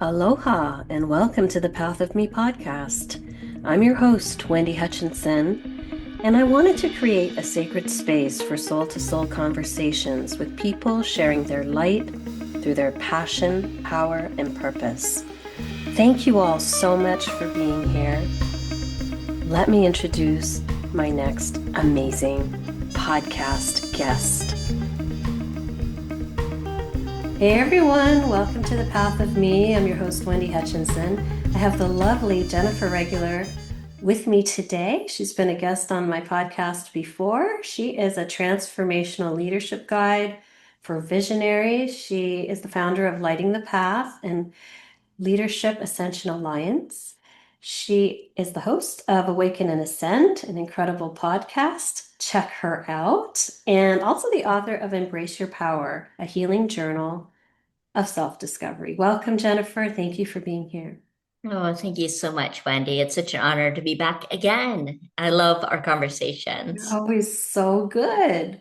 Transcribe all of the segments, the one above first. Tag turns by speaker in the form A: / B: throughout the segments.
A: Aloha and welcome to the Path of Me podcast. I'm your host, Wendy Hutchinson, and I wanted to create a sacred space for soul to soul conversations with people sharing their light through their passion, power, and purpose. Thank you all so much for being here. Let me introduce my next amazing podcast guest. Hey everyone, welcome to the Path of Me. I'm your host, Wendy Hutchinson. I have the lovely Jennifer Regular with me today. She's been a guest on my podcast before. She is a transformational leadership guide for visionaries. She is the founder of Lighting the Path and Leadership Ascension Alliance. She is the host of Awaken and Ascend, an incredible podcast. Check her out. And also the author of Embrace Your Power, a healing journal of self-discovery. Welcome, Jennifer. Thank you for being here.
B: Oh, thank you so much, Wendy. It's such an honor to be back again. I love our
A: You're
B: conversations.
A: always so good.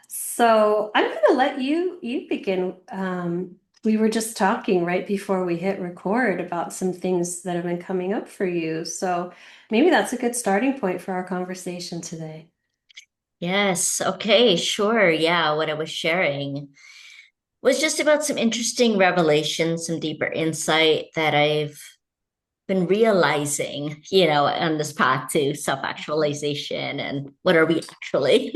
A: So I'm going to let you begin. We were just talking right before we hit record about some things that have been coming up for you. So maybe that's a good starting point for our conversation today.
B: Yes, okay, sure. Yeah, what I was sharing was just about some interesting revelations, some deeper insight that I've been realizing, on this path to self-actualization and what are we actually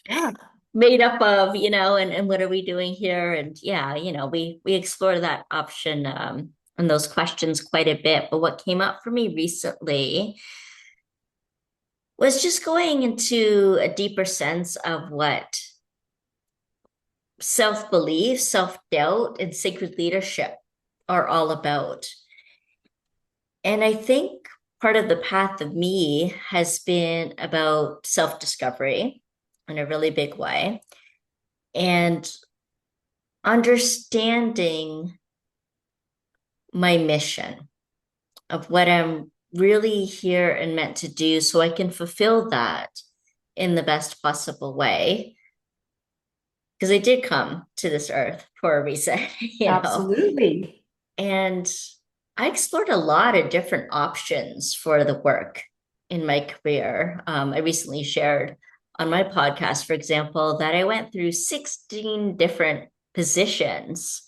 A: Yeah.
B: made up of, and what are we doing here? And yeah, we explore that option and those questions quite a bit. But what came up for me recently was just going into a deeper sense of what self belief, self doubt, and sacred leadership are all about. And I think part of the path of me has been about self discovery in a really big way and understanding my mission of what I'm really here and meant to do so I can fulfill that in the best possible way because I did come to this earth for a reason,
A: Absolutely.
B: And I explored a lot of different options for the work in my career. I recently shared on my podcast, for example, that I went through 16 different positions,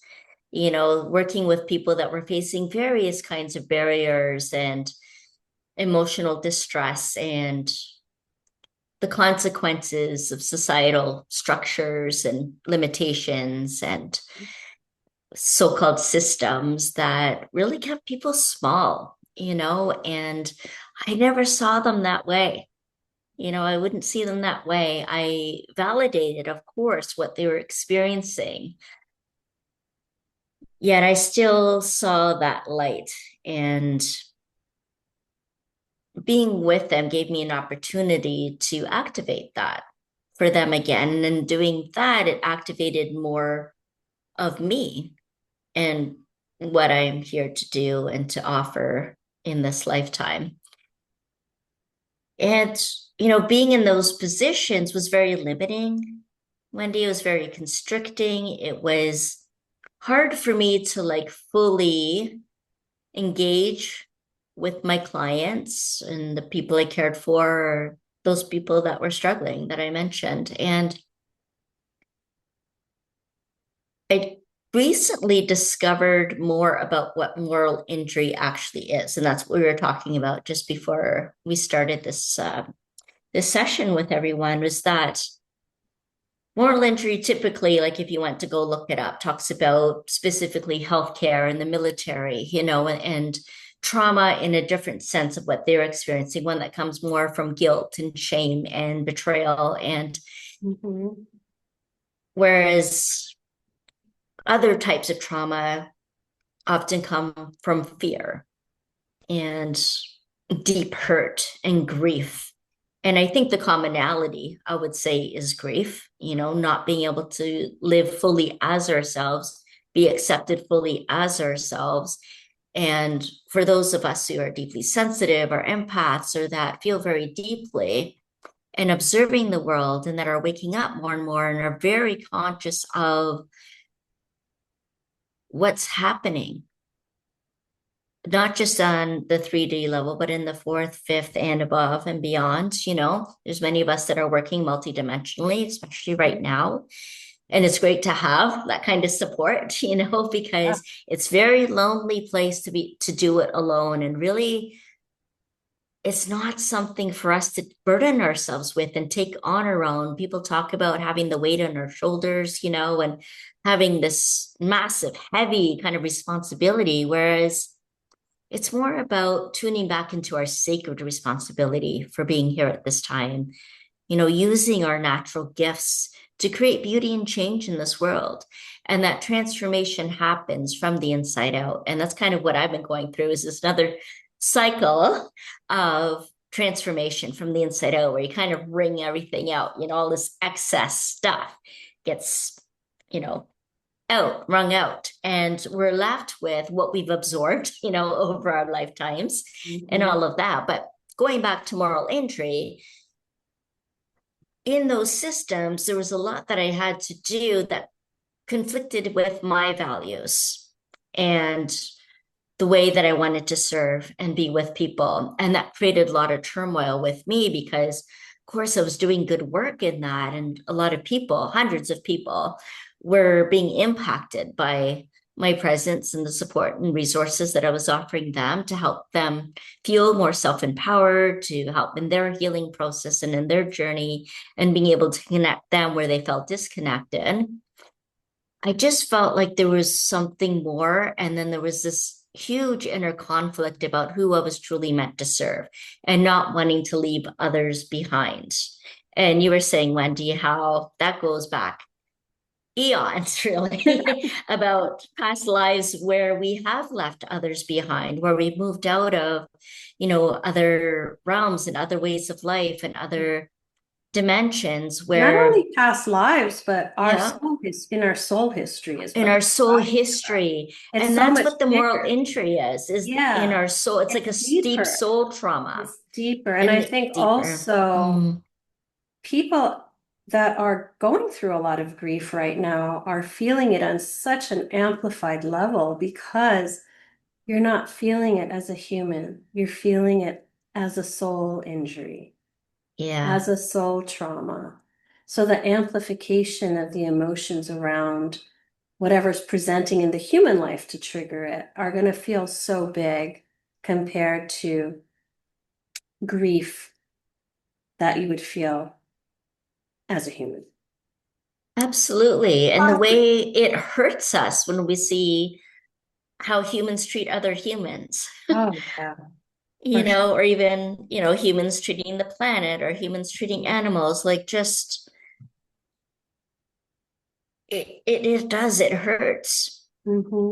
B: working with people that were facing various kinds of barriers and emotional distress and the consequences of societal structures and limitations and so-called systems that really kept people small, and I never saw them that way. I wouldn't see them that way. I validated, of course, what they were experiencing, yet I still saw that light. And being with them gave me an opportunity to activate that for them again. And in doing that, it activated more of me and what I'm here to do and to offer in this lifetime. And, being in those positions was very limiting. Wendy, it was very constricting. It was hard for me to like fully engage with my clients and the people I cared for, those people that were struggling that I mentioned. And I recently discovered more about what moral injury actually is, and that's what we were talking about just before we started this session with everyone. Was that moral injury typically, like if you went to go look it up, talks about specifically healthcare and the military, and trauma in a different sense of what they're experiencing, one that comes more from guilt and shame and betrayal, and
A: Mhm.
B: whereas other types of trauma often come from fear and deep hurt and grief. And I think the commonality, I would say, is grief, not being able to live fully as ourselves, be accepted fully as ourselves. And for those of us who are deeply sensitive or empaths or that feel very deeply and observing the world and that are waking up more and more and are very conscious of what's happening not just on the 3D level, but in the fourth, fifth, and above and beyond. There's many of us that are working multidimensionally, especially right now. And it's great to have that kind of support,
A: Yeah.
B: because it's very lonely place to do it alone. And really, it's not something for us to burden ourselves with and take on our own. People talk about having the weight on our shoulders, and having this massive, heavy kind of responsibility, whereas it's more about tuning back into our sacred responsibility for being here at this time, using our natural gifts to create beauty and change in this world. And that transformation happens from the inside out. And that's kind of what I've been going through, is this another cycle of transformation from the inside out, where you kind of wring everything out, all this excess stuff gets, wrung out, and we're left with what we've absorbed, over our lifetimes and
A: Mhm.
B: all of that. But going back to moral injury, in those systems, there was a lot that I had to do that conflicted with my values and the way that I wanted to serve and be with people. And that created a lot of turmoil with me because, of course, I was doing good work in that. And a lot of people, hundreds of people, were being impacted by my presence and the support and resources that I was offering them to help them feel more self empowered, to help in their healing process and in their journey, and being able to connect them where they felt disconnected. I just felt like there was something more. And then there was this huge inner conflict about who I was truly meant to serve and not wanting to leave others behind. And you were saying, Wendy, how that goes back eons, really, about past lives where we have left others behind, where we moved out of, other realms and other ways of life and other dimensions
A: Not
B: where,
A: only past lives, but our
B: yeah,
A: soul in our soul history is
B: in
A: what
B: our
A: the
B: soul
A: body does.
B: history.
A: It's
B: And
A: so
B: that's
A: much
B: what the moral
A: bigger.
B: injury is in
A: Yeah,
B: our soul. It's like a
A: it's
B: deep
A: deeper.
B: soul trauma
A: It's deeper. And I
B: and
A: think
B: deeper.
A: also
B: Mm,
A: people that are going through a lot of grief right now are feeling it on such an amplified level because you're not feeling it as a human. You're feeling it as a soul injury,
B: yeah,
A: as a soul trauma. So the amplification of the emotions around whatever's presenting in the human life to trigger it are going to feel so big compared to grief that you would feel as a human.
B: absolutely. And the
A: Awesome.
B: way it hurts us when we see how humans treat other humans,
A: Oh, yeah, for sure.
B: or even, humans treating the planet or humans treating animals, like just it does, it hurts.
A: Hmm.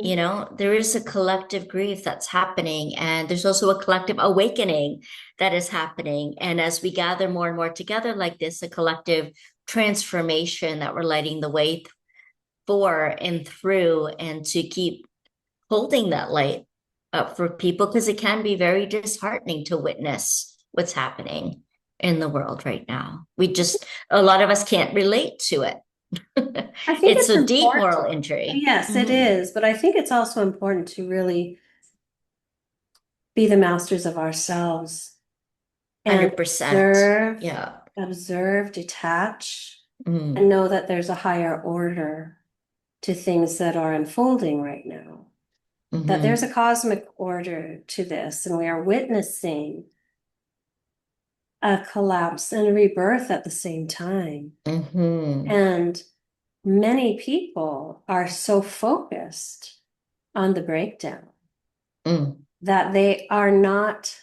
B: There is a collective grief that's happening, and there's also a collective awakening that is happening. And as we gather more and more together like this, a collective transformation that we're lighting the way for and through, and to keep holding that light up for people, because it can be very disheartening to witness what's happening in the world right now. A lot of us can't relate to it.
A: I think
B: It's
A: it's
B: a deep
A: important.
B: moral injury.
A: Yes, it
B: Mhm.
A: is. But I think it's also important to really be the masters of ourselves and
B: 100%. Yeah.
A: observe, detach, and
B: Mm.
A: know that there's a higher order to things that are unfolding right now. That there's
B: Hmm.
A: a cosmic order to this, and we are witnessing a collapse and a rebirth at the same time.
B: Hmm.
A: And many people are so focused on the breakdown
B: Mm.
A: that they are not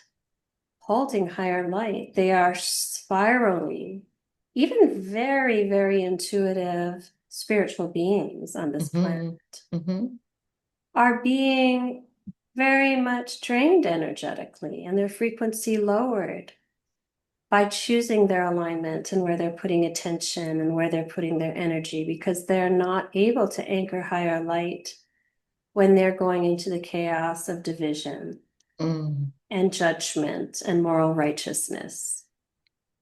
A: holding higher light. They are spiraling. Even very, very intuitive spiritual beings on this planet
B: Hmm. Hmm.
A: are being very much drained energetically and their frequency lowered by choosing their alignment and where they're putting attention and where they're putting their energy because they're not able to anchor higher light when they're going into the chaos of division
B: Mm.
A: and judgment and moral righteousness.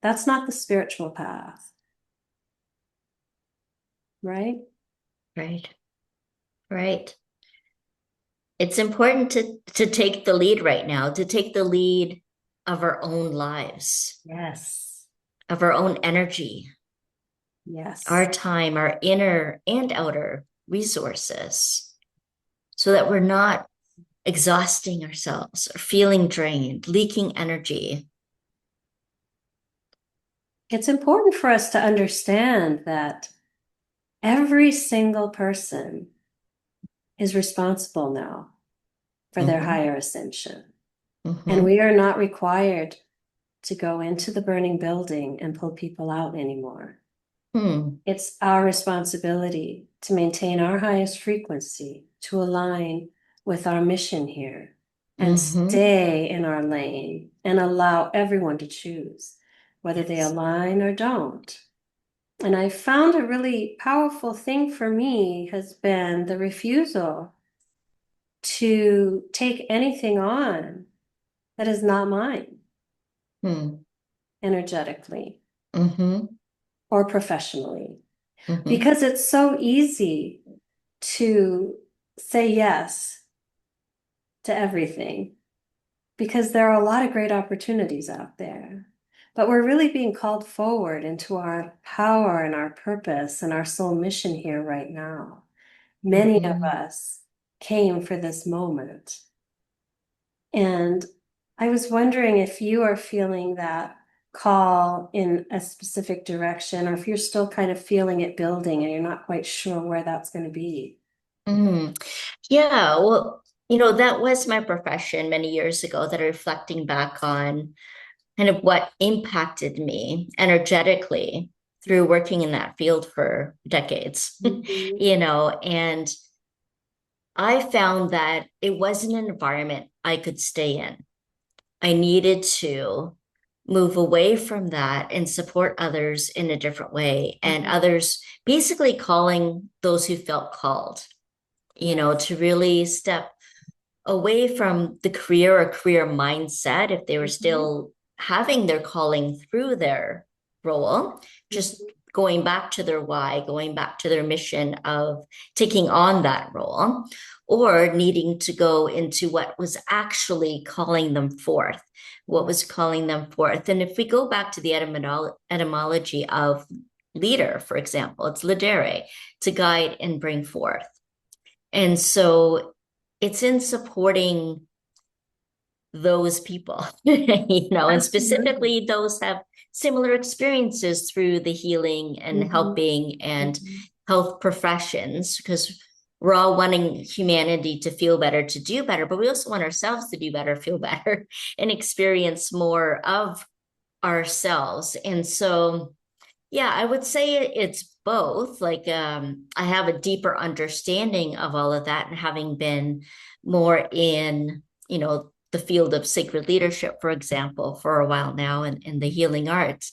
A: That's not the spiritual path, right?
B: Right. Right. It's important to take the lead right now, to take the lead of our own lives,
A: Yes.
B: of our own energy,
A: Yes.
B: our time, our inner and outer resources, so that we're not exhausting ourselves or feeling drained, leaking energy.
A: It's important for us to understand that every single person is responsible now for their
B: Mm-hmm,
A: higher ascension. And
B: mm-hmm,
A: we are not required to go into the burning building and pull people out anymore.
B: hmm,
A: It's our responsibility to maintain our highest frequency, to align with our mission here, and
B: mm-hmm.
A: stay in our lane and allow everyone to choose whether they
B: Yes.
A: align or don't. And I found a really powerful thing for me has been the refusal to take anything on that is not mine
B: Hmm.
A: energetically
B: Mm-hmm,
A: or professionally.
B: mm-hmm,
A: Because it's so easy to say yes to everything, because there are a lot of great opportunities out there. But we're really being called forward into our power and our purpose and our soul mission here right now. Many of
B: mm-hmm.
A: us came for this moment. And I was wondering if you are feeling that call in a specific direction, or if you're still kind of feeling it building and you're not quite sure where that's going to be.
B: Mm. Yeah, well, that was my profession many years ago that I'm reflecting back on kind of what impacted me energetically through working in that field for decades,
A: Mhm.
B: and I found that it wasn't an environment I could stay in. I needed to move away from that and support others in a different way, and
A: Mhm.
B: others basically calling those who felt called,
A: Yes.
B: to really step away from the career or career mindset if they were
A: Mhm.
B: still having their calling through their role, just
A: Mhm.
B: going back to their why, going back to their mission of taking on that role, or needing to go into what was actually calling them forth, what
A: Yeah.
B: was calling them forth. And if we go back to the etymology of leader, for example, it's lidere, to guide and bring forth. And so it's in supporting those people, and
A: Absolutely.
B: specifically those have similar experiences through the healing and
A: Mhm.
B: helping and
A: Mhm.
B: health professions, because we're all wanting humanity to feel better, to do better, but we also want ourselves to do better, feel better, and experience more of ourselves. And so, yeah, I would say it's both. Like, I have a deeper understanding of all of that, and having been more in, the field of sacred leadership, for example, for a while now, and in the healing arts.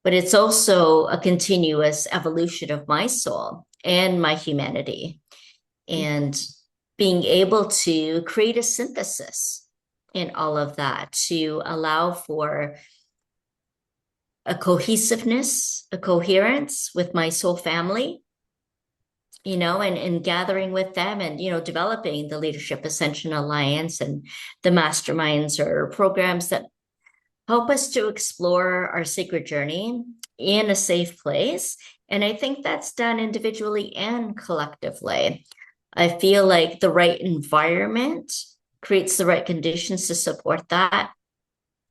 B: But it's also a continuous evolution of my soul and my humanity, and being able to create a synthesis in all of that to allow for a cohesiveness, a coherence with my soul family, and gathering with them, and, developing the Leadership Ascension Alliance and the masterminds or programs that help us to explore our sacred journey in a safe place. And I think that's done individually and collectively. I feel like the right environment creates the right conditions to support that.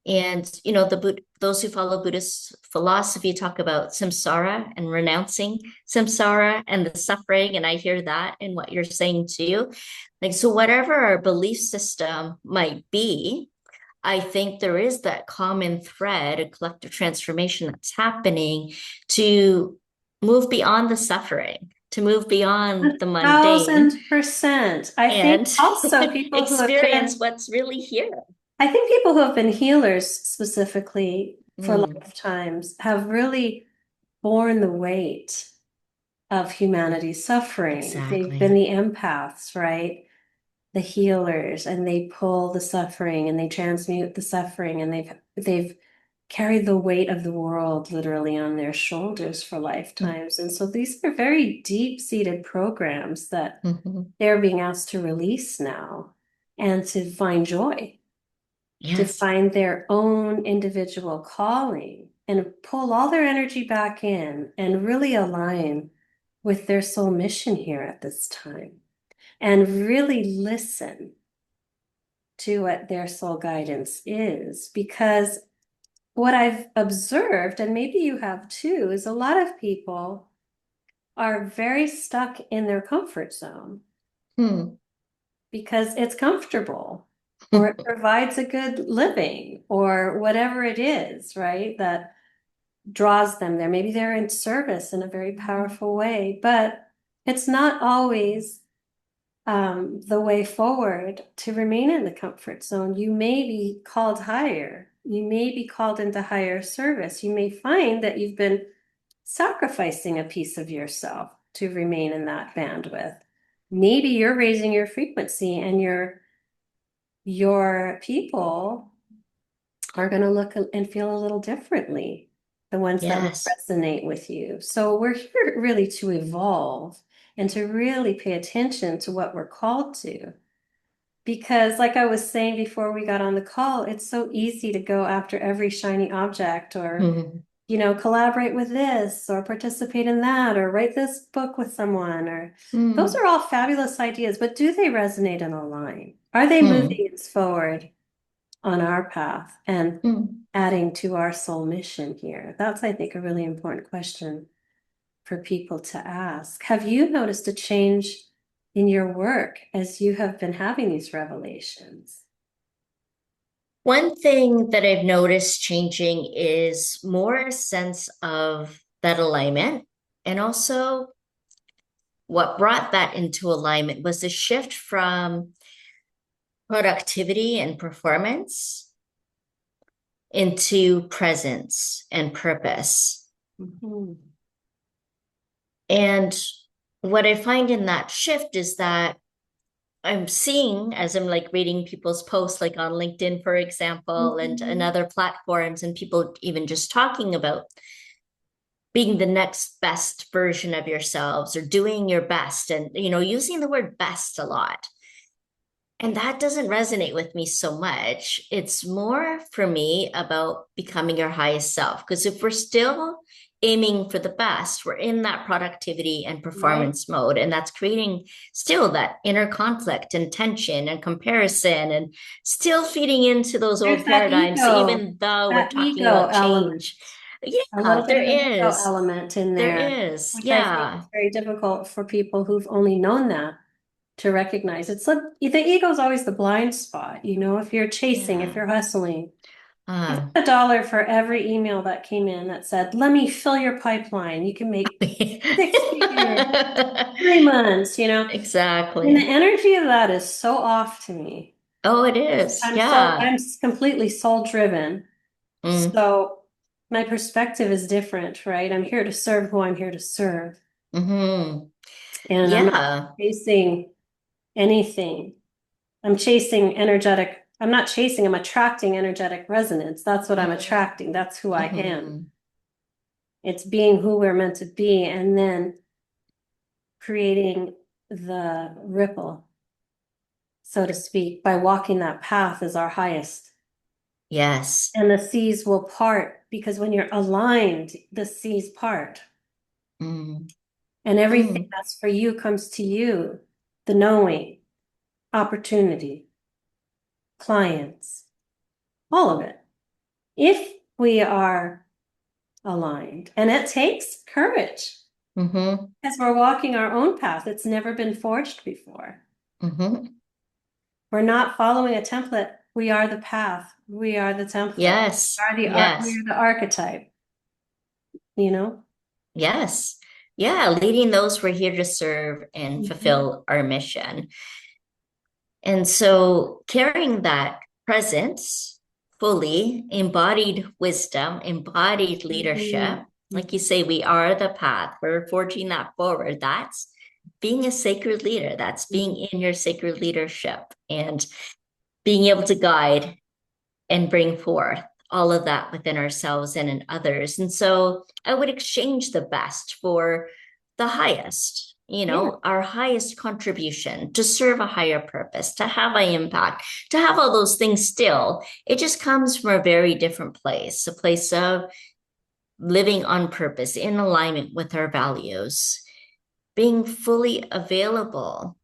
B: And those who follow Buddhist philosophy talk about samsara and renouncing samsara and the suffering. And I hear that in what you're saying too. Like, so whatever our belief system might be, I think there is that common thread, a collective transformation that's happening to move beyond the suffering, to move beyond the mundane,
A: 1,000%. I think
B: and
A: also people who have
B: experience
A: been,
B: what's really here.
A: I think people who have been healers specifically for
B: Mm,
A: lifetimes have really borne the weight of humanity's suffering. They've been
B: exactly.
A: the empaths, right? The healers, and they pull the suffering and they transmute the suffering, and they've carry the weight of the world literally on their shoulders for lifetimes. And so these are very deep-seated programs that
B: Mm-hmm.
A: they're being asked to release now and to find joy, to
B: Yes.
A: find their own individual calling and pull all their energy back in and really align with their soul mission here at this time and really listen to what their soul guidance is. Because what I've observed, and maybe you have too, is a lot of people are very stuck in their comfort zone
B: Hmm.
A: because it's comfortable or it provides a good living or whatever it is, right? That draws them there. Maybe they're in service in a very powerful way, but it's not always the way forward to remain in the comfort zone. You may be called higher. You may be called into higher service. You may find that you've been sacrificing a piece of yourself to remain in that bandwidth. Maybe you're raising your frequency and your people are going to look and feel a little differently, the ones that
B: Yes.
A: resonate with you. So we're here really to evolve and to really pay attention to what we're called to. Because, like I was saying before we got on the call, it's so easy to go after every shiny object or,
B: Mm-hmm.
A: collaborate with this or participate in that or write this book with someone or those
B: Mm-hmm.
A: are all fabulous ideas, but do they resonate and align? Are they moving us forward on our path and
B: Mm-hmm.
A: adding to our soul mission here? That's, I think, a really important question for people to ask. Have you noticed a change in your work as you have been having these revelations?
B: One thing that I've noticed changing is more a sense of that alignment. And also, what brought that into alignment was a shift from productivity and performance into presence and purpose.
A: Mhm.
B: And what I find in that shift is that I'm seeing as I'm like reading people's posts, like on LinkedIn, for example, and
A: Mhm.
B: other platforms, and people even just talking about being the next best version of yourselves or doing your best and, using the word best a lot. And that doesn't resonate with me so much. It's more for me about becoming your highest self. Because if we're still aiming for the best, we're in that productivity and
A: Right.
B: performance mode. And that's creating still that inner conflict and tension and comparison and still feeding into those
A: There's
B: old paradigms, even though we're
A: that
B: talking
A: ego
B: about
A: element,
B: change.
A: a little
B: Yeah,
A: bit
B: there
A: of an ego
B: is.
A: element in
B: There
A: there,
B: is.
A: which I think
B: Yeah.
A: is very difficult for people who've only known that to recognize. It's like the ego is always the blind spot, if you're chasing, if
B: Yeah.
A: you're hustling. If
B: Uh,
A: a dollar for every email that came in that said, let me fill your pipeline, you can make six figures, 3 months. And the
B: exactly.
A: energy of that is so off to me.
B: Oh, it is. Yeah.
A: I'm completely soul driven.
B: Mm,
A: So my perspective is different, right? I'm here to serve who I'm here to serve.
B: hmm.
A: And I'm not
B: Yeah.
A: chasing anything. I'm not chasing, I'm attracting energetic resonance. That's what I'm attracting. That's who I am.
B: Hmm.
A: It's being who we're meant to be and then creating the ripple, so to speak, by walking that path is our highest.
B: Yes.
A: And the seas will part because when you're aligned, the seas part.
B: Mm,
A: And everything
B: mm,
A: that's for you comes to you, the knowing, opportunity, clients, all of it. If we are aligned, and it takes courage
B: hmm,
A: because we're walking our own path. It's never been forged before.
B: hmm.
A: We're not following a template. We are the path. We are the template.
B: Yes.
A: We
B: Yes.
A: are the archetype, you know?
B: Yes. Yeah. Leading those we're here to serve and
A: Mhm.
B: fulfill our mission. And so carrying that presence fully, embodied wisdom, embodied leadership,
A: Mhm.
B: like you say, we are the path. We're forging that forward. That's being a sacred leader. That's being
A: Mhm.
B: in your sacred leadership and being able to guide and bring forth. all of that within ourselves and in others. And so I would exchange the best for the highest,
A: Yeah.
B: our highest contribution to serve a higher purpose, to have an impact, to have all those things still. It just comes from a very different place, a place of living on purpose, in alignment with our values, being fully available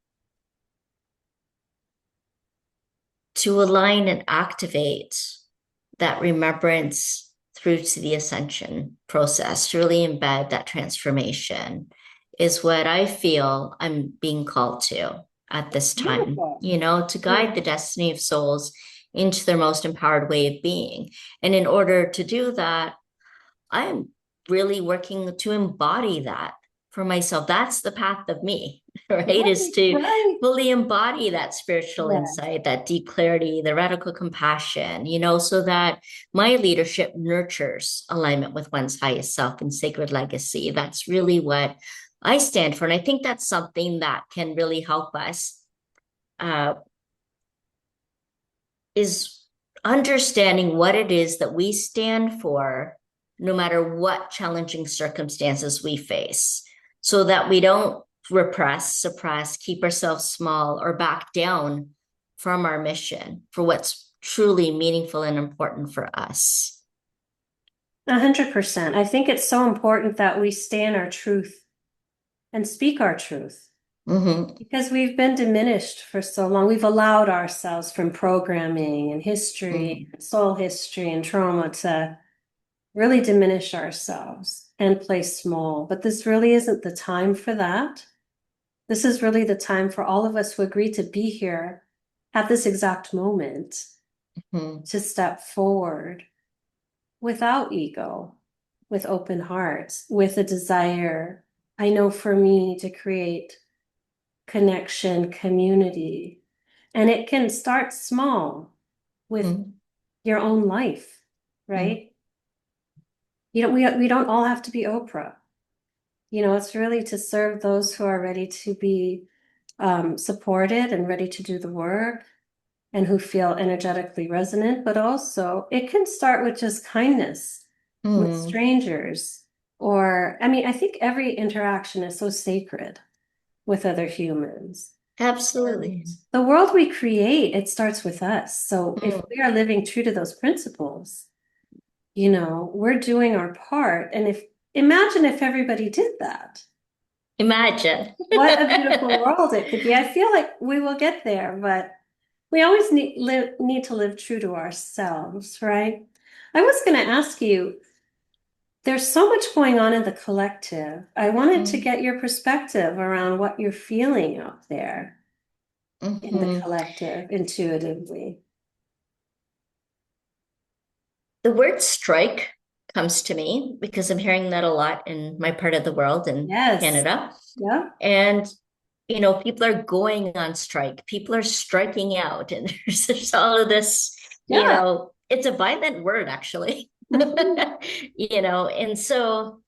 B: to align and activate that remembrance through to the ascension process, to really embed that transformation is what I feel I'm being called to at this time,
A: Beautiful.
B: to guide the destiny of souls into their most empowered way of being. And in order to do that, I'm really working to embody that for myself. That's the path of me, right? Is
A: Right,
B: to
A: right.
B: fully embody that spiritual
A: Yeah.
B: insight, that deep clarity, the radical compassion, so that my leadership nurtures alignment with one's highest self and sacred legacy. That's really what I stand for. And I think that's something that can really help us uh, is understanding what it is that we stand for, no matter what challenging circumstances we face, so that we don't repress, suppress, keep ourselves small, or back down from our mission for what's truly meaningful and important for us.
A: 100%. I think it's so important that we stay in our truth and speak our truth
B: Mm-hmm.
A: because we've been diminished for so long. We've allowed ourselves from programming and history,
B: Mm-hmm.
A: soul history and trauma to really diminish ourselves and play small. But this really isn't the time for that. This is really the time for all of us who agreed to be here at this exact moment
B: Mm-hmm.
A: to step forward without ego, with open hearts, with a desire, I know for me, to create connection, community. And it can start small with
B: Mm-hmm.
A: your own life, right? We don't all have to be Oprah. It's really to serve those who are ready to be supported and ready to do the work and who feel energetically resonant, but also it can start with just kindness with
B: Mm-hmm.
A: strangers. Or, I mean, I think every interaction is so sacred with other humans. And
B: Absolutely.
A: the world we create, it starts with us. So if
B: Mm.
A: we are living true to those principles, we're doing our part. And imagine if everybody did that.
B: Imagine.
A: What a beautiful world it could be. I feel like we will get there, but we always need to live true to ourselves, right? I was going to ask you, there's so much going on in the collective. I wanted to
B: Mm-hmm.
A: get your perspective around what you're feeling out there in the
B: Mm-hmm.
A: collective intuitively.
B: The word strike comes to me because I'm hearing that a lot in my part of the world in
A: Yes.
B: Canada.
A: Yeah.
B: And, people are going on strike. People are striking out. And there's all of this,
A: Yeah.
B: it's a violent word, actually.
A: Mhm.
B: And so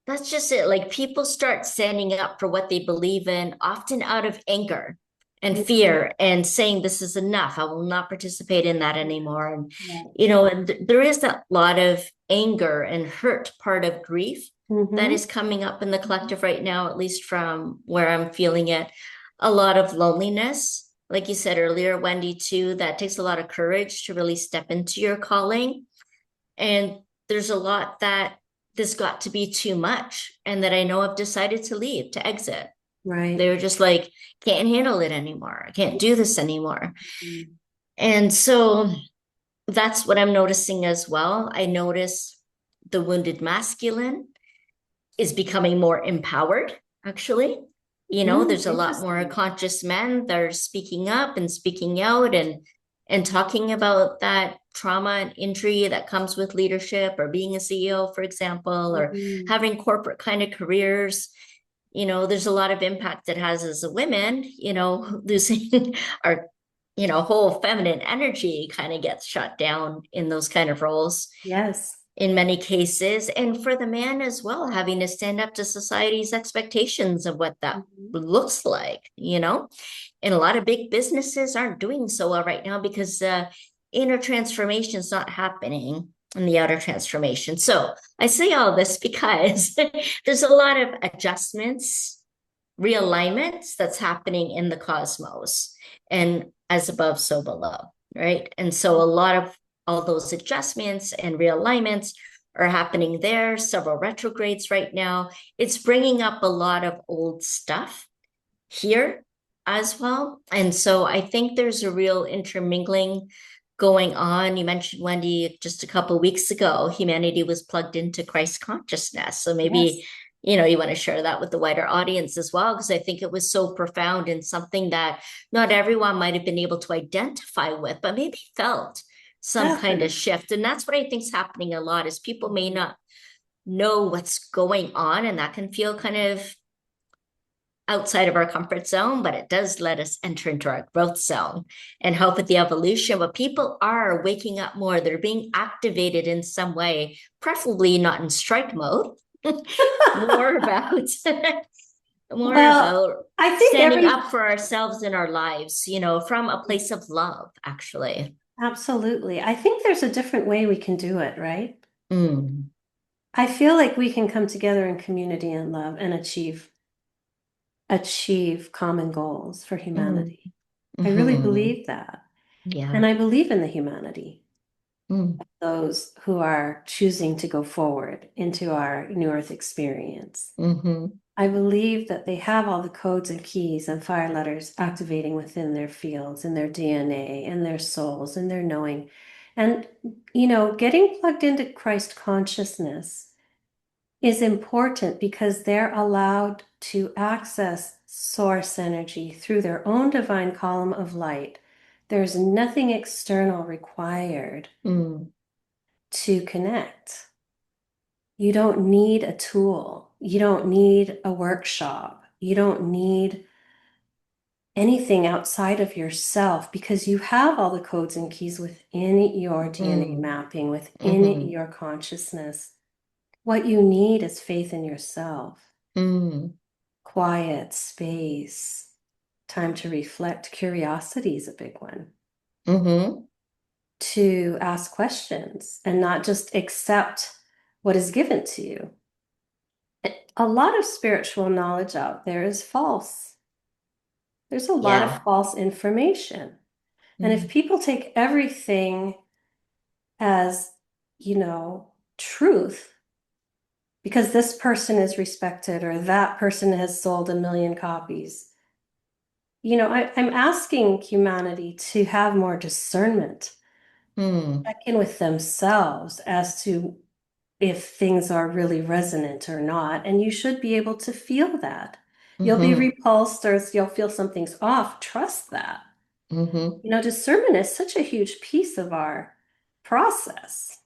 B: that's just it. Like people start standing up for what they believe in, often out of anger and fear, and saying, this is enough. I will not participate in that anymore. And,
A: Yeah.
B: there is that lot of anger and hurt part of grief that
A: Mhm.
B: is coming up in the collective right now, at least from where I'm feeling it. A lot of loneliness, like you said earlier, Wendy, too, that takes a lot of courage to really step into your calling. And there's a lot that this got to be too much, and that I know I've decided to leave, to exit.
A: Right.
B: They were just like, can't handle it anymore. I can't do this anymore.
A: Mhm.
B: And so that's what I'm noticing as well. I notice the wounded masculine is becoming more empowered, actually. There's a lot more
A: Interesting.
B: conscious men that are speaking up and speaking out and talking about that trauma and injury that comes with leadership or being a CEO, for example, or
A: Mhm.
B: having corporate kind of careers. There's a lot of impact it has as a women, losing our, whole feminine energy kind of gets shut down in those kind of roles
A: Yes.
B: in many cases. And for the man as well, having to stand up to society's expectations of what that
A: Mhm.
B: looks like. And a lot of big businesses aren't doing so well right now because inner transformation is not happening in the outer transformation. So I say all this because there's a lot of adjustments, realignments that's happening in the cosmos, and as above, so below, right? And so a lot of all those adjustments and realignments are happening there, several retrogrades right now. It's bringing up a lot of old stuff here as well. And so I think there's a real intermingling going on. You mentioned, Wendy, just a couple of weeks ago, humanity was plugged into Christ consciousness. So
A: Yes,
B: maybe, you want to share that with the wider audience as well, because I think it was so profound and something that not everyone might have been able to identify with, but maybe felt some kind of
A: definitely.
B: shift. And that's what I think is happening a lot is people may not know what's going on, and that can feel kind of outside of our comfort zone, but it does let us enter into our growth zone and help with the evolution. But people are waking up more, they're being activated in some way, preferably not in strike mode, more about more
A: Well,
B: about
A: I think
B: standing
A: every
B: up for ourselves in our lives, from a place of love, actually.
A: absolutely. I think there's a different way we can do it, right?
B: Mm,
A: I feel like we can come together in community and love and achieve common goals for
B: mm,
A: humanity. I really
B: mm-hmm.
A: believe that.
B: Yeah.
A: And I believe in the humanity,
B: Mm,
A: those who are choosing to go forward into our new earth experience.
B: mm-hmm.
A: I believe that they have all the codes and keys and fire letters activating within their fields, in their DNA, in their souls, in their knowing. And, getting plugged into Christ consciousness is important because they're allowed to access source energy through their own divine column of light. There's nothing external required
B: Mm,
A: to connect. You don't need a tool. You don't need a workshop. You don't need anything outside of yourself because you have all the codes and keys within your DNA
B: mm,
A: mapping, within
B: mm-hmm.
A: your consciousness. What you need is faith in yourself,
B: Mm,
A: quiet space, time to reflect. Curiosity is a big one.
B: mm-hmm.
A: To ask questions and not just accept what is given to you. A lot of spiritual knowledge out there is false. There's a lot of
B: Yeah.
A: false information. And if
B: Mm,
A: people take everything as, truth, because this person is respected or that person has sold 1 million copies, I'm asking humanity to have more discernment,
B: mm,
A: check in with themselves as to if things are really resonant or not. And you should be able to feel that. You'll be
B: mm-hmm.
A: repulsed or you'll feel something's off. Trust that.
B: Mm-hmm.
A: Discernment is such a huge piece of our process.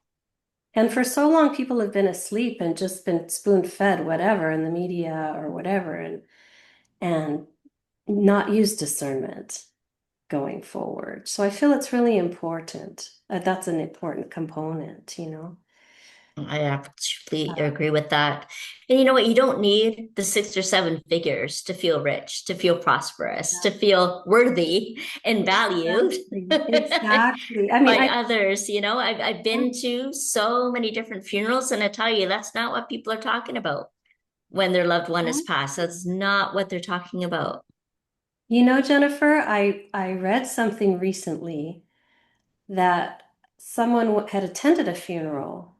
A: And for so long, people have been asleep and just been spoon-fed whatever in the media or whatever, and not used discernment going forward. So I feel it's really important. That's an important component.
B: I absolutely
A: Uh,
B: agree with that. And you know what? You don't need the 6 or 7 figures to feel rich, to feel prosperous, to feel worthy and valued
A: exactly. Exactly. I mean,
B: by others. I've been to so many different funerals, and I tell you, that's not what people are talking about when their loved one has passed. That's not what they're talking about.
A: Jennifer, I read something recently that someone had attended a funeral,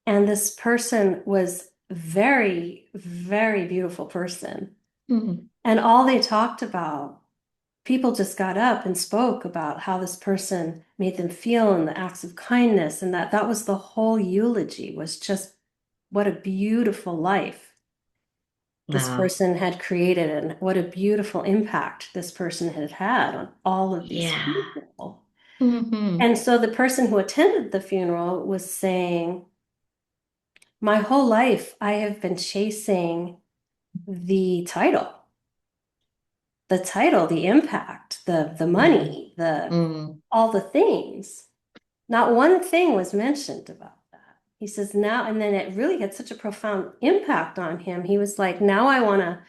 A: and this person was very, very beautiful person.
B: Mm,
A: And all they talked about, people just got up and spoke about how this person made them feel and the acts of kindness, and that was the whole eulogy, was just what a beautiful life this
B: wow.
A: person had created and what a beautiful impact this person had had on all of these
B: Yeah.
A: people.
B: Mm-hmm.
A: And so the person who attended the funeral was saying, my whole life I have been chasing the title, the impact, the
B: Mm,
A: money, the
B: mm,
A: all the things. Not one thing was mentioned about that. He says now, and then it really had such a profound impact on him. He was like, now I want to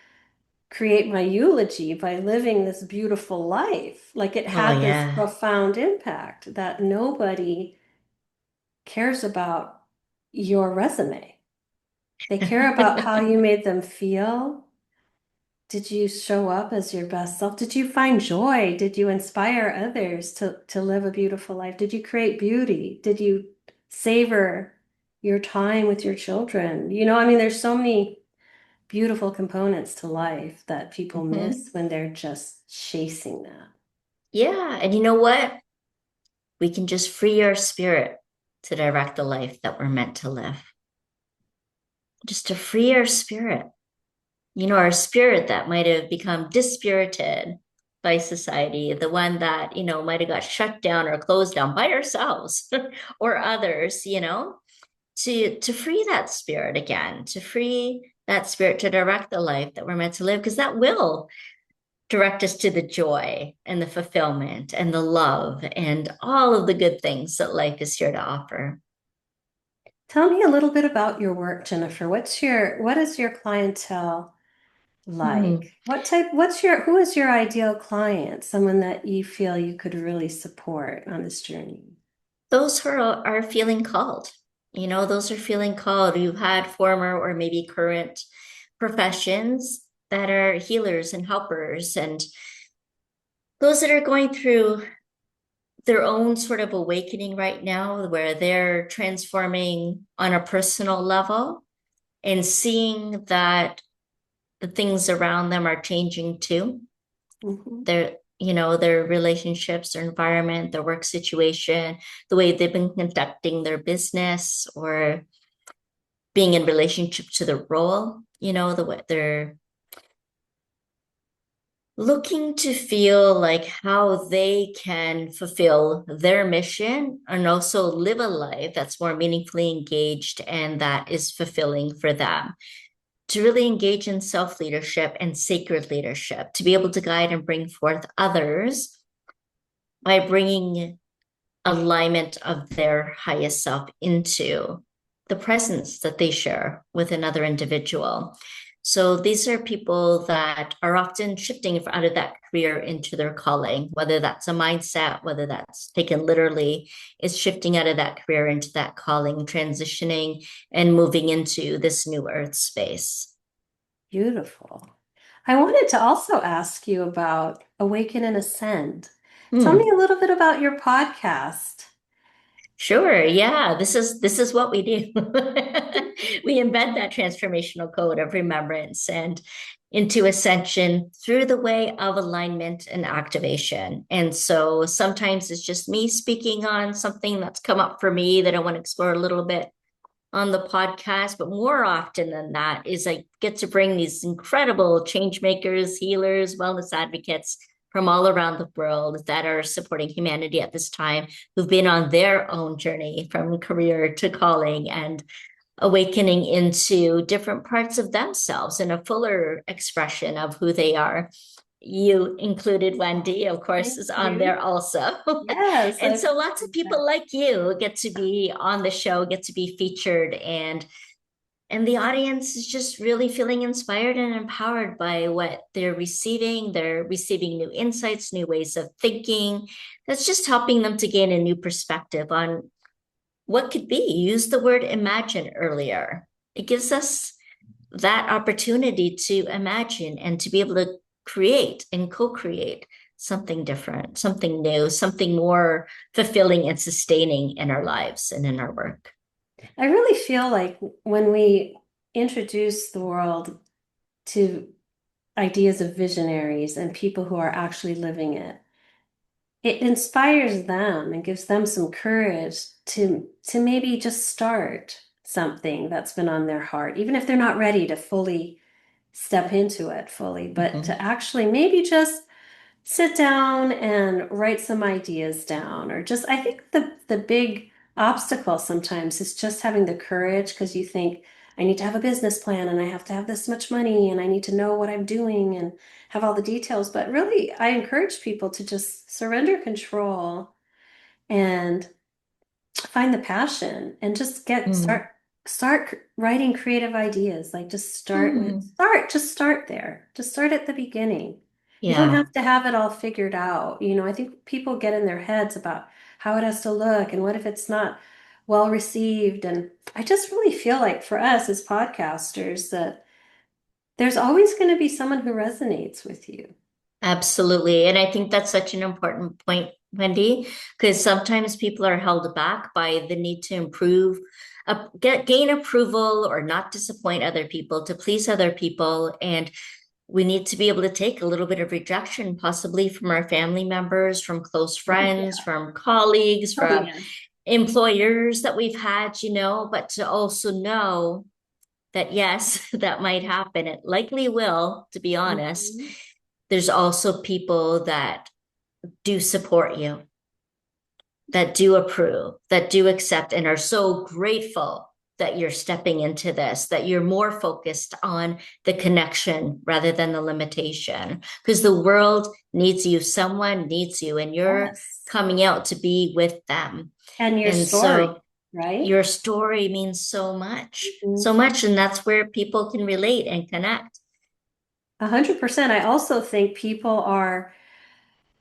A: create my eulogy by living this beautiful life. Like it
B: Oh,
A: had this
B: yeah.
A: profound impact that nobody cares about your resume. They care about how you made them feel. Did you show up as your best self? Did you find joy? Did you inspire others to live a beautiful life? Did you create beauty? Did you savor your time with your children? I mean, there's so many beautiful components to life that people
B: Mhm.
A: miss when they're just chasing that.
B: Yeah. And you know what? We can just free our spirit to direct the life that we're meant to live. Just to free our spirit. Our spirit that might have become dispirited by society, the one that, might have got shut down or closed down by ourselves or others, to free that spirit again, to free that spirit to direct the life that we're meant to live, because that will direct us to the joy and the fulfillment and the love and all of the good things that life is here to offer.
A: Tell me a little bit about your work, Jennifer. What is your clientele like?
B: Hmm.
A: Who is your ideal client? Someone that you feel you could really support on this journey?
B: Those who are feeling called, those are feeling called. You've had former or maybe current professions that are healers and helpers, and those that are going through their own sort of awakening right now, where they're transforming on a personal level and seeing that the things around them are changing too.
A: Mhm.
B: Their relationships, their environment, their work situation, the way they've been conducting their business or being in relationship to the role, the way they're looking to feel like how they can fulfill their mission and also live a life that's more meaningfully engaged and that is fulfilling for them. To really engage in self leadership and sacred leadership, to be able to guide and bring forth others by bringing alignment of their highest self into the presence that they share with another individual. So these are people that are often shifting out of that career into their calling, whether that's a mindset, whether that's taken literally, is shifting out of that career into that calling, transitioning and moving into this new earth space.
A: Beautiful. I wanted to also ask you about Awaken and Ascend. Tell me
B: Hmm.
A: a little bit about your podcast.
B: Sure. Yeah. This is what we do. We embed that transformational code of remembrance and into ascension through the way of alignment and activation. And so sometimes it's just me speaking on something that's come up for me that I want to explore a little bit on the podcast, but more often than that is I get to bring these incredible change makers, healers, wellness advocates from all around the world that are supporting humanity at this time, who've been on their own journey from career to calling and awakening into different parts of themselves and a fuller expression of who they are. You included Wendy, of course,
A: Thank
B: is on
A: you.
B: there also.
A: Yes,
B: And
A: I
B: so lots of
A: appreciate
B: people
A: that.
B: like you get to be on the show, get to be featured, and the audience is just really feeling inspired and empowered by what they're receiving. They're receiving new insights, new ways of thinking. That's just helping them to gain a new perspective on what could be. You used the word imagine earlier. It gives us that opportunity to imagine and to be able to create and co-create something different, something new, something more fulfilling and sustaining in our lives and in our work.
A: I really feel like when we introduce the world to ideas of visionaries and people who are actually living it, it inspires them and gives them some courage to maybe just start something that's been on their heart, even if they're not ready to fully step into it fully, but
B: Mhm.
A: to actually maybe just sit down and write some ideas down, or just I think the big obstacle sometimes is just having the courage, because you think I need to have a business plan and I have to have this much money and I need to know what I'm doing and have all the details. But really, I encourage people to just surrender control and find the passion and just get
B: Mm.
A: start writing creative ideas. Like
B: Hmm.
A: just start there. Just start at the beginning. You don't
B: Yeah,
A: have to have it all figured out. I think people get in their heads about how it has to look and what if it's not well received. And I just really feel like for us as podcasters that there's always going to be someone who resonates with you.
B: absolutely. And I think that's such an important point, Wendy, because sometimes people are held back by the need to improve, gain approval or not disappoint other people, to please other people. And we need to be able to take a little bit of rejection, possibly from our family members, from close
A: Oh,
B: friends,
A: yeah.
B: from colleagues,
A: Oh,
B: from
A: yeah.
B: employers that we've had, but to also know that yes, that might happen. It likely will, to be honest.
A: Mhm.
B: There's also people that do support you, that do approve, that do accept, and are so grateful that you're stepping into this, that you're more focused on the connection rather than the limitation. Because the world needs you, someone needs you, and you're
A: Yes.
B: coming out to be with them.
A: And your
B: And
A: story,
B: so
A: right?
B: your story means so much, so
A: Mhm.
B: much. And that's where people can relate and connect.
A: 100%. I also think people are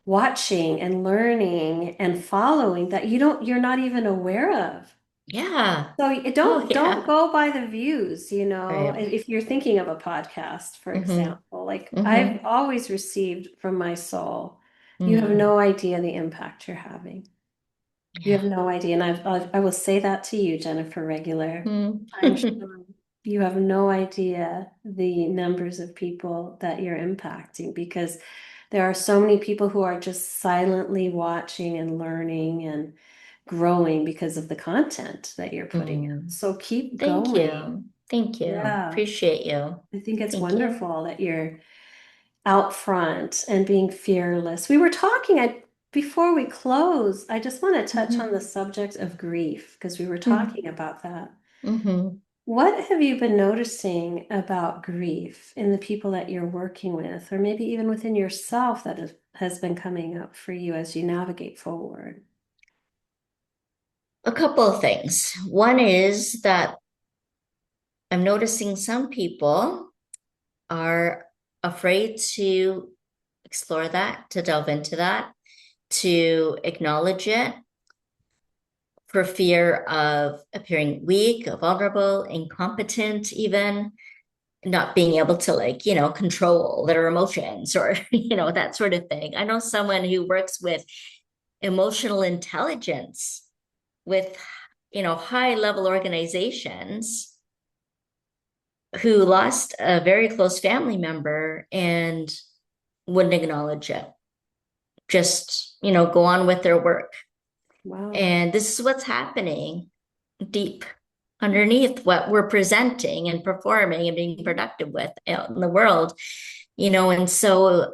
A: watching and learning and following that you're not even aware of.
B: Yeah.
A: So you
B: Oh,
A: don't
B: yeah.
A: go by the views,
B: Right.
A: if you're thinking of a podcast, for
B: Mm-hmm.
A: example, like I've
B: Mm-hmm.
A: always received from my soul, you have
B: Mm.
A: no idea the impact you're having. You have
B: Yeah.
A: no idea. And I will say that to you, Jennifer Regular.
B: Mm.
A: I'm sure you have no idea the numbers of people that you're impacting because there are so many people who are just silently watching and learning and growing because of the content that you're putting out.
B: Mm.
A: So keep
B: Thank
A: going.
B: you. Thank you.
A: Yeah,
B: Appreciate you.
A: I think it's
B: Thank you.
A: wonderful that you're out front and being fearless. We were talking, before we close, I just want to touch on
B: Mm-hmm.
A: the subject of grief because we were
B: Mm-hmm.
A: talking about that.
B: Mm-hmm.
A: What have you been noticing about grief in the people that you're working with, or maybe even within yourself that has been coming up for you as you navigate forward?
B: A couple of things. One is that I'm noticing some people are afraid to explore that, to delve into that, to acknowledge it for fear of appearing weak, vulnerable, incompetent, even not being able to, like, control their emotions or, that sort of thing. I know someone who works with emotional intelligence with, high level organizations who lost a very close family member and wouldn't acknowledge it. Just, go on with their work.
A: Wow.
B: And this is what's happening deep underneath what we're presenting and performing and being productive with out in the world, and so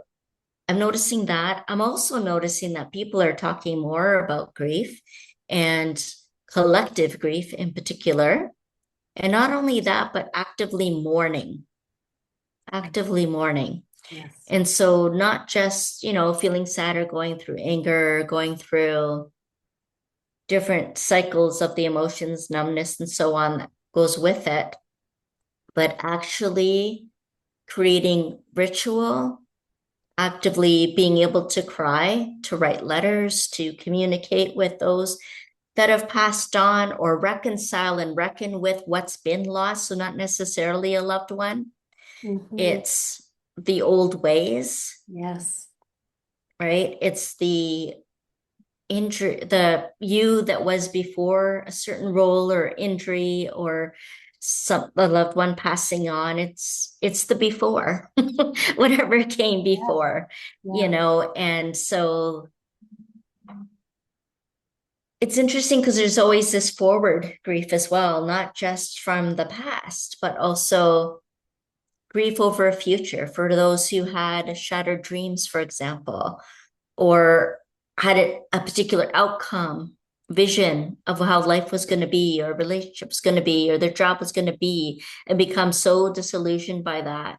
B: I'm noticing that. I'm also noticing that people are talking more about grief and collective grief in particular. And not only that, but actively mourning.
A: Yes.
B: And so not just, feeling sad or going through anger, going through different cycles of the emotions, numbness, and so on that goes with it, but actually creating ritual, actively being able to cry, to write letters, to communicate with those that have passed on or reconcile and reckon with what's been lost. So, not necessarily a loved one,
A: Hmm.
B: it's the old ways,
A: Yes.
B: right? It's the injury, the you that was before a certain role or injury or some a loved one passing on. It's the before, whatever came
A: Yeah.
B: before,
A: Yeah.
B: and so it's interesting because there's always this forward grief as well, not just from the past, but also grief over a future for those who had shattered dreams, for example, or had a particular outcome, vision of how life was going to be, or relationship was going to be, or their job was going to be, and become so disillusioned by that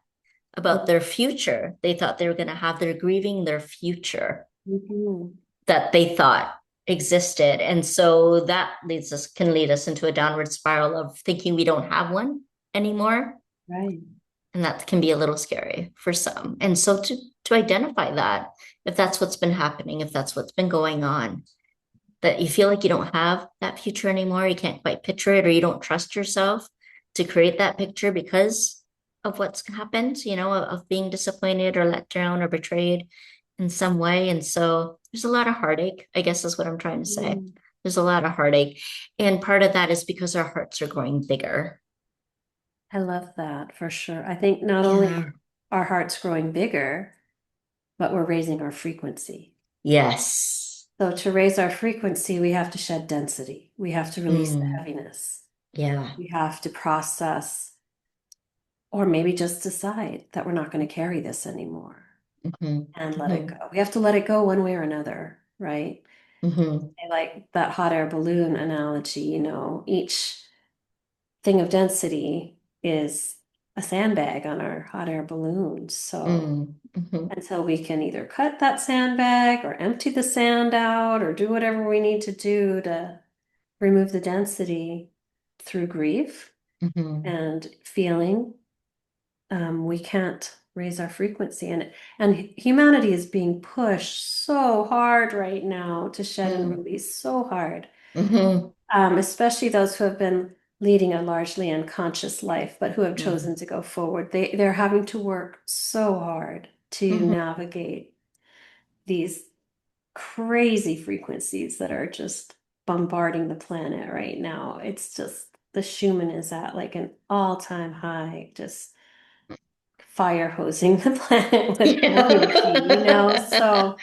B: about their future. They thought they were going to have, their grieving their future
A: Hmm.
B: that they thought. existed. And so that can lead us into a downward spiral of thinking we don't have one anymore.
A: Right.
B: And that can be a little scary for some. And so to identify that, if that's what's been happening, if that's what's been going on, that you feel like you don't have that future anymore, you can't quite picture it, or you don't trust yourself to create that picture because of what's happened, of being disappointed or let down or betrayed in some way. And so there's a lot of heartache, I guess is what I'm trying to say.
A: Mm.
B: There's a lot of heartache. And part of that is because our hearts are growing bigger.
A: I love that for sure. I think not only
B: Yeah.
A: are our hearts growing bigger, but we're raising our frequency.
B: Yes.
A: So to raise our frequency, we have to shed density. We have to release the heaviness.
B: Yeah.
A: We have to process, or maybe just decide that we're not going to carry this anymore and let it go. We have to let it go one way or another, right? I like that hot air balloon analogy, each thing of density is a sandbag on our hot air balloon. So until we can either cut that sandbag or empty the sand out or do whatever we need to do to remove the density through grief and feeling, we can't raise our frequency. And humanity is being pushed so hard right now to shed and release so hard. Especially those who have been leading a largely unconscious life, but who have chosen to go forward. They're having to work so hard to navigate these crazy frequencies that are just bombarding the planet right now. It's just the Schumann is at like an all-time high, just fire hosing the planet with energy. So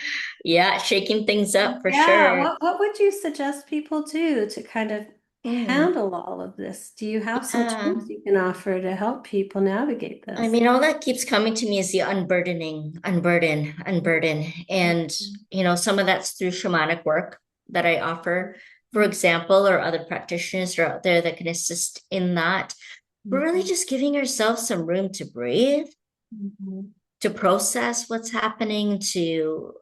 B: yeah, shaking things up for
A: yeah,
B: sure.
A: what would you suggest people do to kind of handle all of this? Do you have some tools you can offer to help people navigate
B: I
A: this?
B: mean, all that keeps coming to me is the unburden. And, some of that's through shamanic work that I offer, for example, or other practitioners are out there that can assist in that. We're really just giving ourselves some room to breathe, to process what's happening, to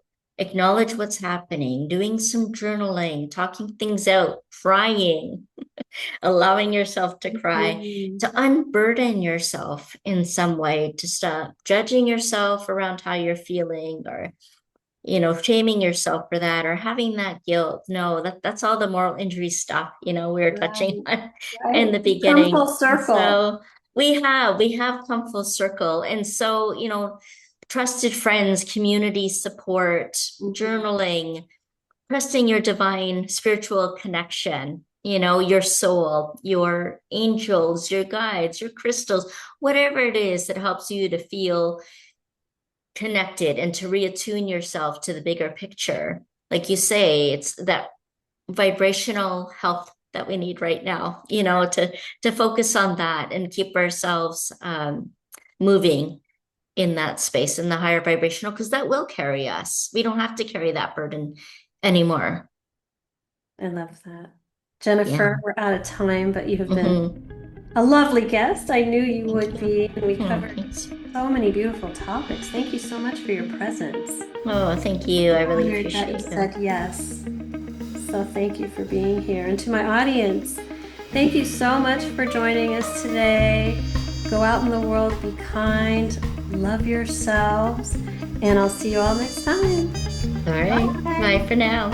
B: acknowledge what's happening, doing some journaling, talking things out, crying, allowing yourself to cry, to unburden yourself in some way, to stop judging yourself around how you're feeling or, shaming yourself for that or having that guilt. No, that's all the moral injury stuff, we were touching on in the
A: Come
B: beginning.
A: full circle.
B: So we have come full circle. And so, trusted friends, community support, journaling, trusting your divine spiritual connection, your soul, your angels, your guides, your crystals, whatever it is that helps you to feel connected and to reattune yourself to the bigger picture. Like you say, it's that vibrational health that we need right now, to focus on that and keep ourselves moving in that space, in the higher vibrational, because that will carry us. We don't have to carry that burden anymore.
A: I love that. Jennifer,
B: Yeah.
A: we're out of time, but you have been a lovely guest. I knew you would be, and we covered so many beautiful topics. Thank you so much for your presence.
B: Oh, thank you. I really
A: Honored that
B: appreciate
A: you
B: it.
A: said yes. So thank you for being here. And to my audience, thank you so much for joining us today. Go out in the world, be kind, love yourselves, and I'll see you all next time.
B: All right. Bye for now.